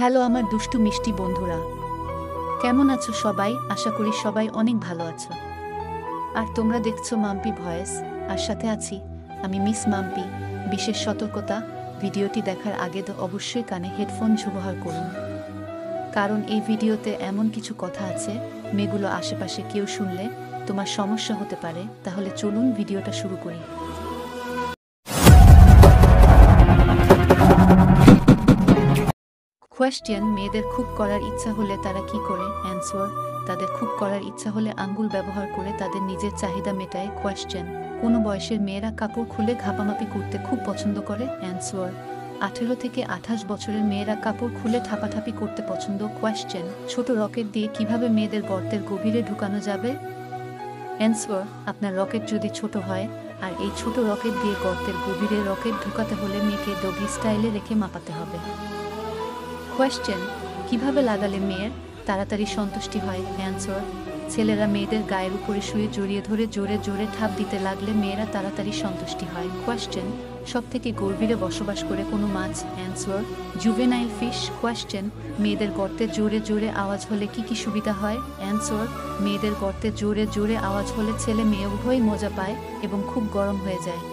Hello আমার দুষ্টু মিষ্টি বন্ধুরা, কেমন আছো সবাই? আশা করি সবাই অনেক ভালো আছো। আর তোমরা দেখছো মাম্পি ভয়েস, আর সাথে আছি আমি মিস মাম্পি। বিশেষ সতর্কতা, ভিডিওটি দেখার আগে তো অবশ্যই কানে হেডফোন ব্যবহার করুন, কারণ এই ভিডিওতে এমন কিছু কথা আছে মেয়েগুলো আশেপাশে কেউ শুনলে তোমার সমস্যা হতে পারে। তাহলে চলুন ভিডিওটা শুরু করি। কোয়েশ্চেন: মেয়েদের খুব করার ইচ্ছা হলে তারা কি করে? অ্যান্সার: তাদের খুব করার ইচ্ছা হলে আঙ্গুল ব্যবহার করে তাদের নিজের চাহিদা মেটায়। কোয়েশ্চেন: কোন বয়সের মেয়েরা কাপড় খুলে ঘাপামাপি করতে খুব পছন্দ করে? অ্যান্সার: 18 থেকে 28 বছরের মেয়েরা কাপড় খুলে ঠাপাঠাপি করতে পছন্দ। কোয়েশ্চেন: ছোট রকেট দিয়ে কিভাবে মেয়েদের গর্তের গভীরে ঢুকানো যাবে? অ্যান্সার: আপনার রকেট যদি ছোট হয় আর এই ছোট রকেট দিয়ে গর্তের গভীরে রকেট ঢুকাতে হলে মেয়েকে ডগি স্টাইলে রেখে মাপাতে হবে। কোয়েশ্চেন: কিভাবে লাগালে মেয়ের তাড়াতাড়ি সন্তুষ্টি হয়? অ্যান্সার: ছেলেরা মেয়েদের গায়ের উপরে শুয়ে জড়িয়ে ধরে জোরে জোরে ঠাপ দিতে লাগলে মেয়েরা তাড়াতাড়ি সন্তুষ্টি হয়। কোয়েশ্চেন: সবথেকে গভীরে বসবাস করে কোনো মাছ? Answer: juvenile fish. কোয়েশ্চেন: মেয়েদের গর্তে জোরে জোরে আওয়াজ হলে কি কি সুবিধা হয়? অ্যান্সার: মেয়েদের গর্তে জোরে জোরে আওয়াজ হলে ছেলে মেয়ে উভয়ই মজা পায় এবং খুব গরম হয়ে যায়।